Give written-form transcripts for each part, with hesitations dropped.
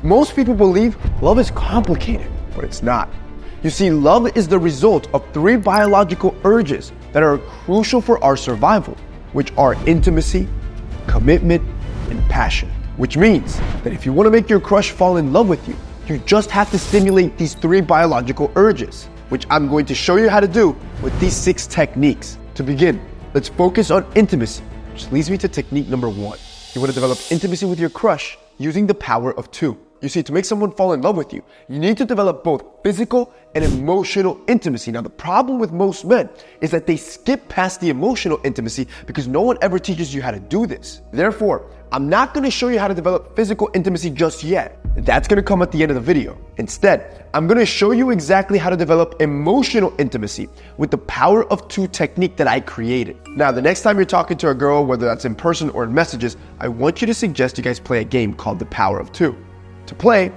Most people believe love is complicated, but it's not. You see, love is the result of 3 biological urges that are crucial for our survival, which are intimacy, commitment, and passion. Which means that if you want to make your crush fall in love with you, you just have to stimulate these 3 biological urges, which I'm going to show you how to do with these 6 techniques. To begin, let's focus on intimacy, which leads me to technique number 1. You want to develop intimacy with your crush using the power of 2. You see, to make someone fall in love with you, you need to develop both physical and emotional intimacy. Now, the problem with most men is that they skip past the emotional intimacy because no one ever teaches you how to do this. Therefore, I'm not going to show you how to develop physical intimacy just yet. That's going to come at the end of the video. Instead, I'm going to show you exactly how to develop emotional intimacy with the power of 2 technique that I created. Now, the next time you're talking to a girl, whether that's in person or in messages, I want you to suggest you guys play a game called the power of 2. To play,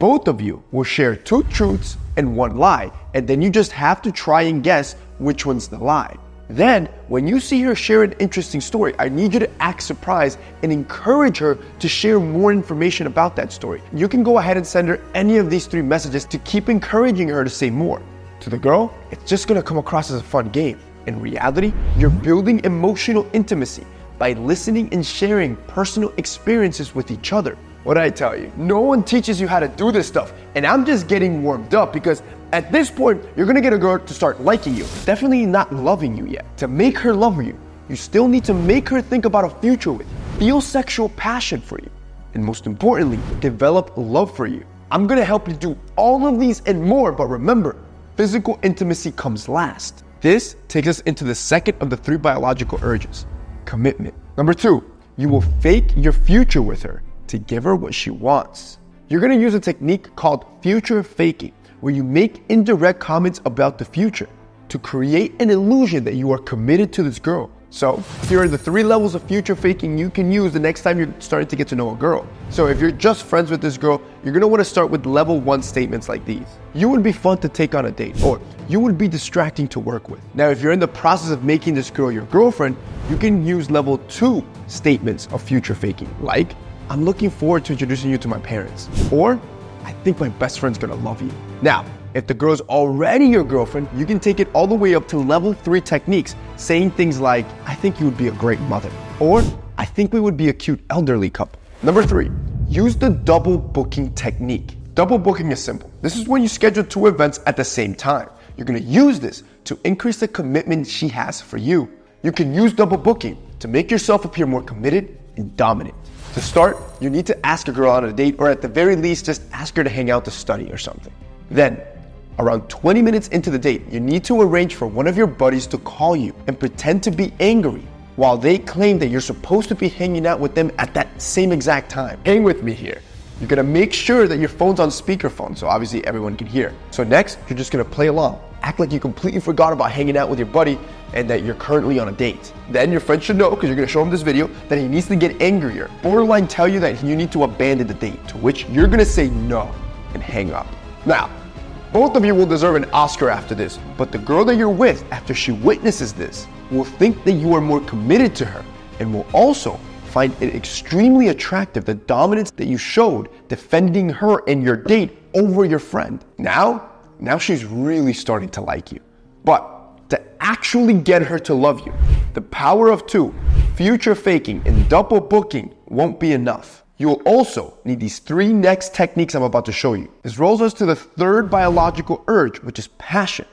both of you will share 2 truths and 1 lie, and then you just have to try and guess which one's the lie. Then, when you see her share an interesting story, I need you to act surprised and encourage her to share more information about that story. You can go ahead and send her any of these 3 messages to keep encouraging her to say more. To the girl, it's just gonna come across as a fun game. In reality, you're building emotional intimacy by listening and sharing personal experiences with each other. What did I tell you? No one teaches you how to do this stuff, and I'm just getting warmed up because at this point, you're gonna get a girl to start liking you, definitely not loving you yet. To make her love you, you still need to make her think about a future with you, feel sexual passion for you, and most importantly, develop love for you. I'm gonna help you do all of these and more, but remember, physical intimacy comes last. This takes us into the second of the 3 biological urges, commitment. Number 2, you will fake your future with her to give her what she wants. You're gonna use a technique called future faking, where you make indirect comments about the future to create an illusion that you are committed to this girl. So here are the 3 levels of future faking you can use the next time you're starting to get to know a girl. So if you're just friends with this girl, you're gonna wanna start with level 1 statements like these. You would be fun to take on a date, or you would be distracting to work with. Now, if you're in the process of making this girl your girlfriend, you can use level 2 statements of future faking, like, I'm looking forward to introducing you to my parents, or I think my best friend's gonna love you. Now, if the girl's already your girlfriend, you can take it all the way up to level 3 techniques, saying things like, I think you would be a great mother, or I think we would be a cute elderly couple. Number 3, use the double booking technique. Double booking is simple. This is when you schedule 2 events at the same time. You're gonna use this to increase the commitment she has for you. You can use double booking to make yourself appear more committed and dominant. To start, you need to ask a girl on a date, or at the very least, just ask her to hang out to study or something. Then, around 20 minutes into the date, you need to arrange for one of your buddies to call you and pretend to be angry while they claim that you're supposed to be hanging out with them at that same exact time. Hang with me here. You're gonna make sure that your phone's on speakerphone so obviously everyone can hear. So next, you're just gonna play along. Act like you completely forgot about hanging out with your buddy and that you're currently on a date. Then your friend should know, because you're gonna show him this video, that he needs to get angrier. Borderline tell you that you need to abandon the date, to which you're gonna say no and hang up. Now, both of you will deserve an Oscar after this, but the girl that you're with, after she witnesses this, will think that you are more committed to her and will also find it extremely attractive, the dominance that you showed defending her and your date over your friend. Now she's really starting to like you. But to actually get her to love you, the power of 2, future faking and double booking won't be enough. You'll also need these 3 next techniques I'm about to show you. This rolls us to the 3rd biological urge, which is passion.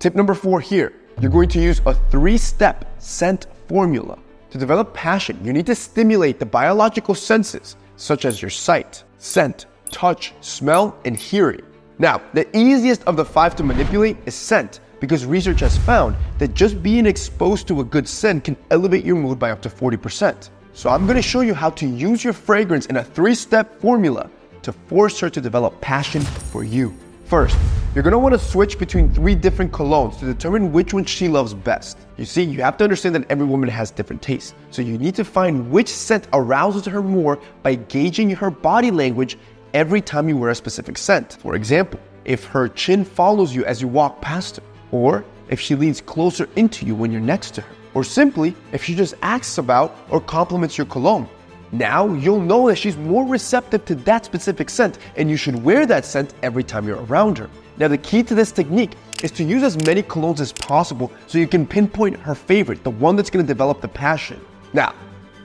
Tip number 4 here, you're going to use a 3-step scent formula. To develop passion, you need to stimulate the biological senses, such as your sight, scent, touch, smell, and hearing. Now, the easiest of the 5 to manipulate is scent, because research has found that just being exposed to a good scent can elevate your mood by up to 40%. So I'm gonna show you how to use your fragrance in a 3-step formula to force her to develop passion for you. First, you're gonna wanna switch between 3 different colognes to determine which one she loves best. You see, you have to understand that every woman has different tastes. So you need to find which scent arouses her more by gauging her body language every time you wear a specific scent. For example, if her chin follows you as you walk past her, or if she leans closer into you when you're next to her, or simply if she just asks about or compliments your cologne. Now you'll know that she's more receptive to that specific scent, and you should wear that scent every time you're around her. Now the key to this technique is to use as many colognes as possible so you can pinpoint her favorite, the one that's going to develop the passion. Now,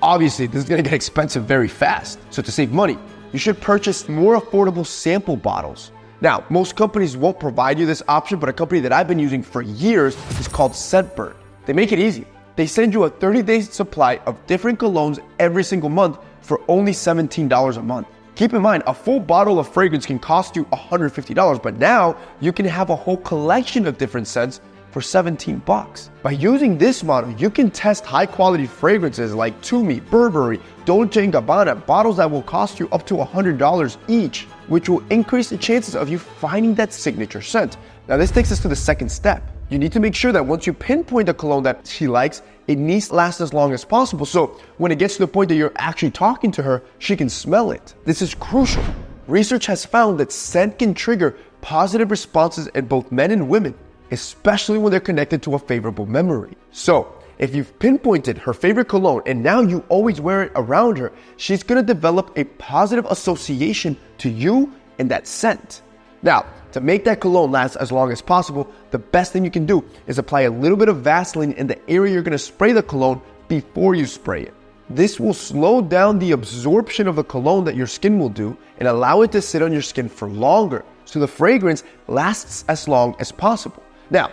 obviously this is going to get expensive very fast, so to save money, you should purchase more affordable sample bottles. Now, most companies won't provide you this option, but a company that I've been using for years is called Scentbird. They make it easy. They send you a 30-day supply of different colognes every single month for only $17 a month. Keep in mind, a full bottle of fragrance can cost you $150, but now you can have a whole collection of different scents for 17 bucks. By using this model, you can test high quality fragrances like Tumi, Burberry, Dolce & Gabbana, bottles that will cost you up to $100 each, which will increase the chances of you finding that signature scent. Now this takes us to the second step. You need to make sure that once you pinpoint the cologne that she likes, it needs to last as long as possible. So when it gets to the point that you're actually talking to her, she can smell it. This is crucial. Research has found that scent can trigger positive responses in both men and women, especially when they're connected to a favorable memory. So if you've pinpointed her favorite cologne and now you always wear it around her, she's gonna develop a positive association to you and that scent. Now, to make that cologne last as long as possible, the best thing you can do is apply a little bit of Vaseline in the area you're gonna spray the cologne before you spray it. This will slow down the absorption of the cologne that your skin will do and allow it to sit on your skin for longer, so the fragrance lasts as long as possible. Now,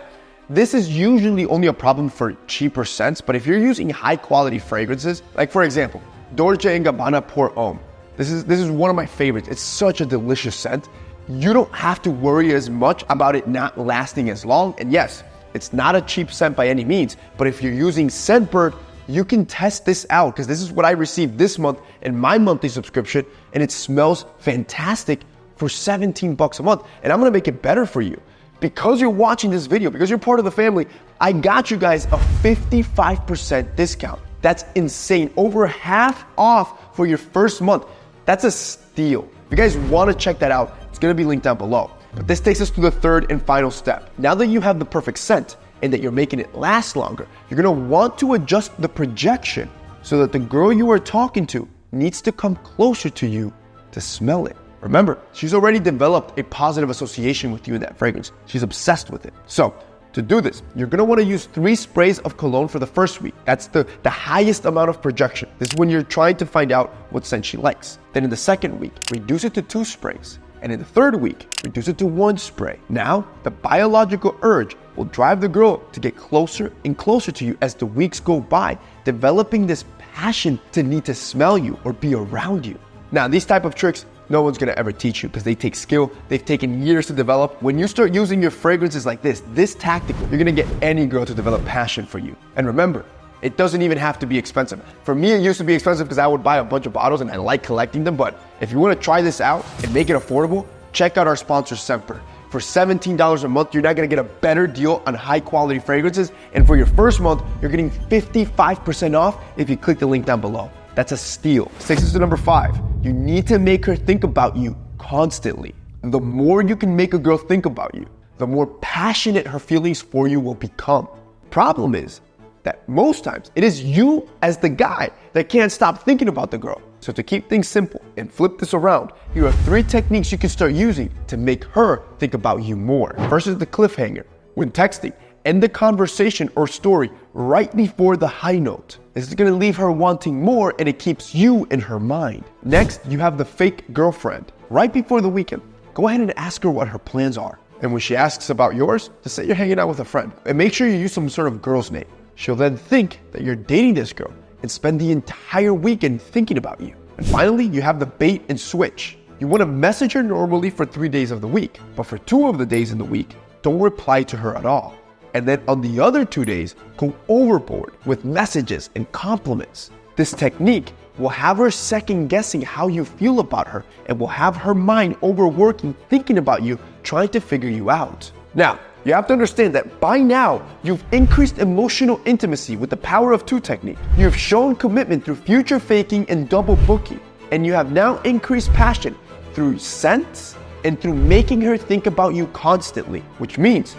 this is usually only a problem for cheaper scents, but if you're using high quality fragrances, like for example, Dolce & Gabbana Pour Homme, this is one of my favorites. It's such a delicious scent. You don't have to worry as much about it not lasting as long. And yes, it's not a cheap scent by any means, but if you're using Scentbird, you can test this out, because this is what I received this month in my monthly subscription, and it smells fantastic for 17 bucks a month. And I'm gonna make it better for you. Because you're watching this video, because you're part of the family, I got you guys a 55% discount. That's insane. Over half off for your first month. That's a steal. If you guys want to check that out, it's going to be linked down below. But this takes us to the third and final step. Now that you have the perfect scent and that you're making it last longer, you're going to want to adjust the projection so that the girl you are talking to needs to come closer to you to smell it. Remember, she's already developed a positive association with you in that fragrance. She's obsessed with it. So to do this, you're gonna wanna use 3 sprays of cologne for the first week. That's the highest amount of projection. This is when you're trying to find out what scent she likes. Then in the second week, reduce it to 2 sprays. And in the third week, reduce it to 1 spray. Now, the biological urge will drive the girl to get closer and closer to you as the weeks go by, developing this passion to need to smell you or be around you. Now, these type of tricks, no one's gonna ever teach you because they take skill. They've taken years to develop. When you start using your fragrances like this tactical, you're gonna get any girl to develop passion for you. And remember, it doesn't even have to be expensive. For me, it used to be expensive because I would buy a bunch of bottles and I like collecting them. But if you wanna try this out and make it affordable, check out our sponsor, Scentbird. For $17 a month, you're not gonna get a better deal on high quality fragrances. And for your first month, you're getting 55% off if you click the link down below. That's a steal. This takes us to number 5. You need to make her think about you constantly. The more you can make a girl think about you, the more passionate her feelings for you will become. Problem is that most times it is you as the guy that can't stop thinking about the girl. So to keep things simple and flip this around, here are 3 techniques you can start using to make her think about you more. First is the cliffhanger. When texting, end the conversation or story right before the high note. This is gonna leave her wanting more and it keeps you in her mind. Next, you have the fake girlfriend. Right before the weekend, go ahead and ask her what her plans are. And when she asks about yours, just say you're hanging out with a friend. And make sure you use some sort of girl's name. She'll then think that you're dating this girl and spend the entire weekend thinking about you. And finally, you have the bait and switch. You wanna message her normally for 3 days of the week, but for 2 of the days in the week, don't reply to her at all. And then on the other 2 days, go overboard with messages and compliments. This technique will have her second guessing how you feel about her and will have her mind overworking thinking about you, trying to figure you out. Now, you have to understand that by now, you've increased emotional intimacy with the power of 2 technique. You have shown commitment through future faking and double booking. And you have now increased passion through scents and through making her think about you constantly, which means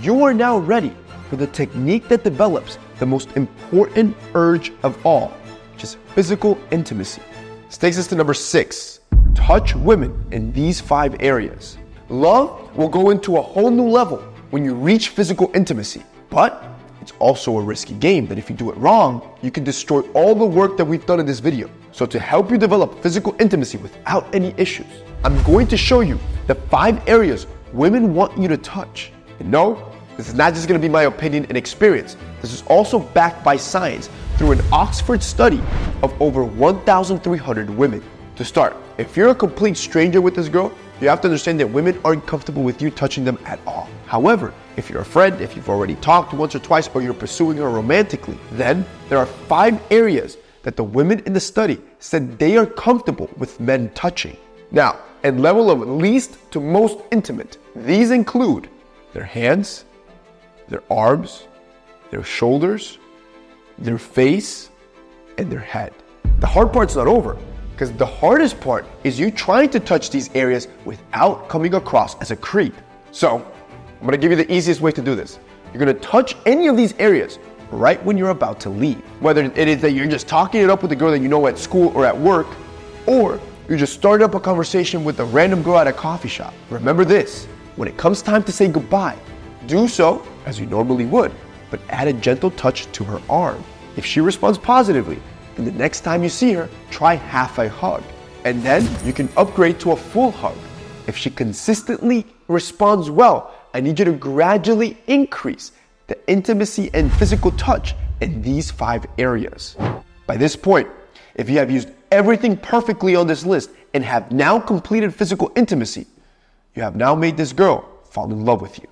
you are now ready for the technique that develops the most important urge of all, which is physical intimacy. This takes us to number 6. Touch women in these 5 areas. Love will go into a whole new level when you reach physical intimacy, but it's also a risky game that if you do it wrong, you can destroy all the work that we've done in this video. So to help you develop physical intimacy without any issues, I'm going to show you the 5 areas women want you to touch. And no, this is not just going to be my opinion and experience. This is also backed by science through an Oxford study of over 1,300 women. To start, if you're a complete stranger with this girl, you have to understand that women aren't comfortable with you touching them at all. However, if you're a friend, if you've already talked once or twice, or you're pursuing her romantically, then there are 5 areas that the women in the study said they are comfortable with men touching. Now, in level of least to most intimate, these include their hands, their arms, their shoulders, their face, and their head. The hard part's not over, because the hardest part is you trying to touch these areas without coming across as a creep. So, I'm gonna give you the easiest way to do this. You're gonna touch any of these areas right when you're about to leave. Whether it is that you're just talking it up with a girl that you know at school or at work, or you just started up a conversation with a random girl at a coffee shop. Remember this, when it comes time to say goodbye, do so as you normally would, but add a gentle touch to her arm. If she responds positively, then the next time you see her, try half a hug. And then you can upgrade to a full hug. If she consistently responds well, I need you to gradually increase the intimacy and physical touch in these 5 areas. By this point, if you have used everything perfectly on this list and have now completed physical intimacy, you have now made this girl fall in love with you.